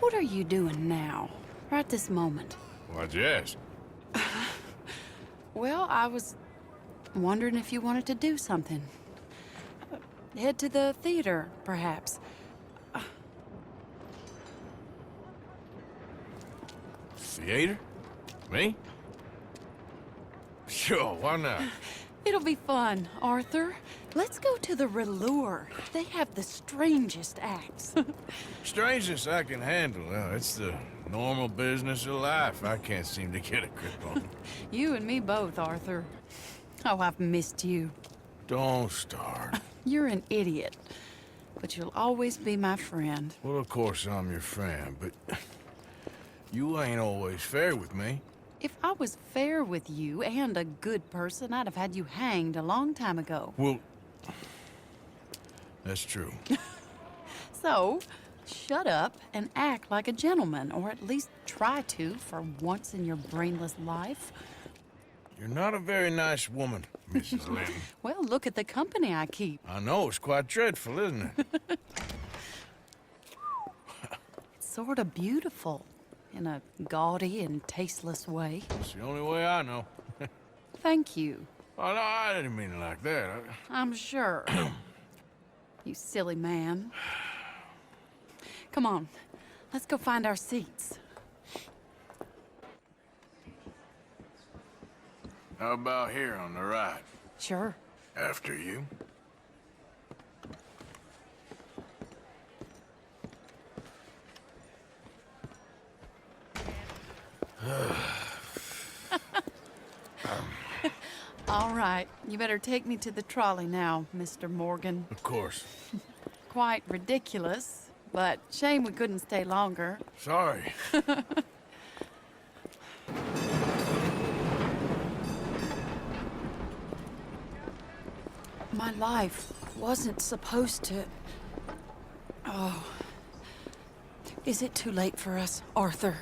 U: What are you doing now? Right this moment?
D: Why'd you ask?
U: Well, I was wondering if you wanted to do something. Head to the theater, perhaps.
D: Theater? Me? Sure, why not?
U: It'll be fun, Arthur. Let's go to the Relure. They have the strangest acts.
D: Strangeness I can handle. Well, it's the normal business of life. I can't seem to get a grip on.
U: You and me both, Arthur. Oh, I've missed you.
D: Don't start.
U: You're an idiot.
J: but you'll always be my friend.
D: Well, of course I'm your friend, but you ain't always fair with me.
J: If I was fair with you and a good person, I'd have had you hanged a long time ago.
D: Well, that's true.
J: So, shut up and act like a gentleman, or at least try to for once in your brainless life.
D: You're not a very nice woman, Mrs. Lynn.
J: Well, look at the company I keep.
D: I know, it's quite dreadful, isn't it?
J: It's sort of beautiful, in a gaudy and tasteless way.
D: It's the only way I know.
J: Thank you.
D: Oh, no, I didn't mean it like that.
J: I'm sure. You silly man. Come on, let's go find our seats.
D: How about here on the right?
J: Sure.
D: After you.
J: All right, you better take me to the trolley now, Mr. Morgan.
D: Of course.
J: Quite ridiculous, but shame we couldn't stay longer.
D: Sorry.
J: My life wasn't supposed to... Oh. Is it too late for us, Arthur?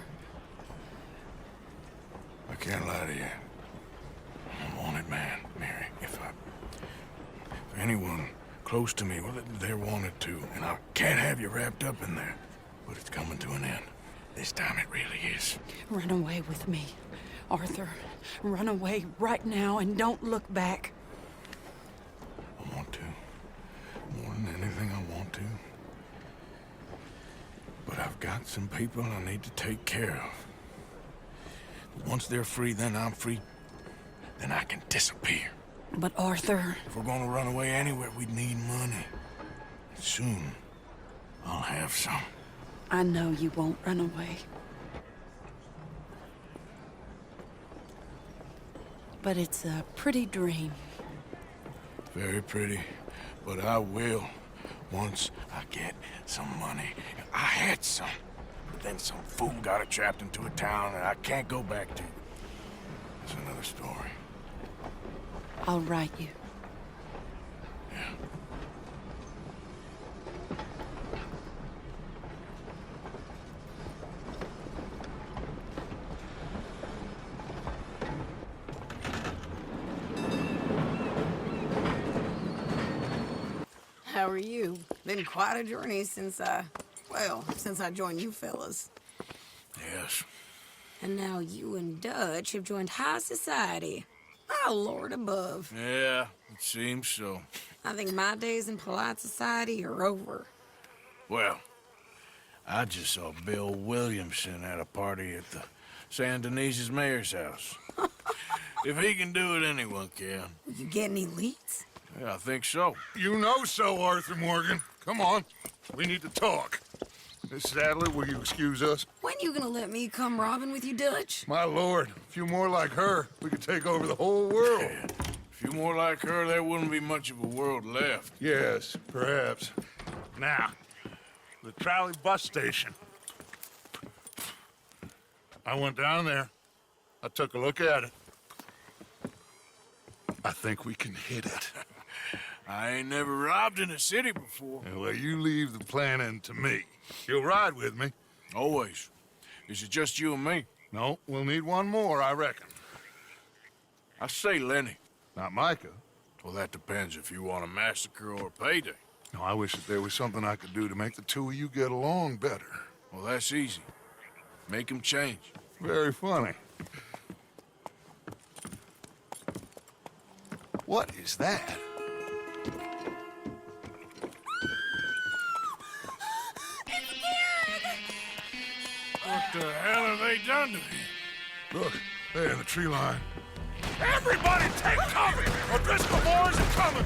D: I can't lie to you. I'm a wanted man, Mary. If anyone close to me, well, they're wanted to, and I can't have you wrapped up in there. But it's coming to an end. This time it really is.
J: Run away with me, Arthur. Run away right now and don't look back.
D: I want to. More than anything, I want to. But I've got some people I need to take care of. Once they're free, then I'm free. Then I can disappear.
J: But Arthur...
D: If we're gonna run away anywhere, we'd need money. Soon, I'll have some.
J: I know you won't run away. But it's a pretty dream.
D: Very pretty, but I will once I get some money. I had some, but then some fool got it trapped into a town that I can't go back to. That's another story.
J: I'll write you.
D: Yeah.
O: How are you? Been quite a journey since I joined you fellas.
D: Yes.
O: And now you and Dutch have joined high society. Oh, Lord above.
D: Yeah, it seems so.
O: I think my days in polite society are over.
D: Well, I just saw Bill Williamson at a party at the Saint Denis' mayor's house. If he can do it, anyone can.
O: You get any leads?
D: Yeah, I think so.
C: You know so, Arthur Morgan. Come on. We need to talk. Miss Sadler, will you excuse us?
O: When you gonna let me come robbing with you, Dutch?
C: My lord, a few more like her, we could take over the whole world.
D: Yeah. A few more like her, there wouldn't be much of a world left.
C: Yes, perhaps.
B: Now, the trolley bus station.
C: I went down there. I took a look at it. I think we can hit it.
D: I ain't never robbed in a city before.
C: Well, you leave the planning to me. You'll ride with me?
D: Always. Is it just you and me?
C: No, we'll need one more, I reckon.
D: I say Lenny.
C: Not Micah.
D: Well, that depends if you want a massacre or a payday.
C: No, I wish that there was something I could do to make the two of you get along better.
D: Well, that's easy. Make them change.
C: Very funny. What is that?
D: What the hell have they done to him?
C: Look, there in the tree line.
B: Everybody take cover! O'Driscoll boys are coming!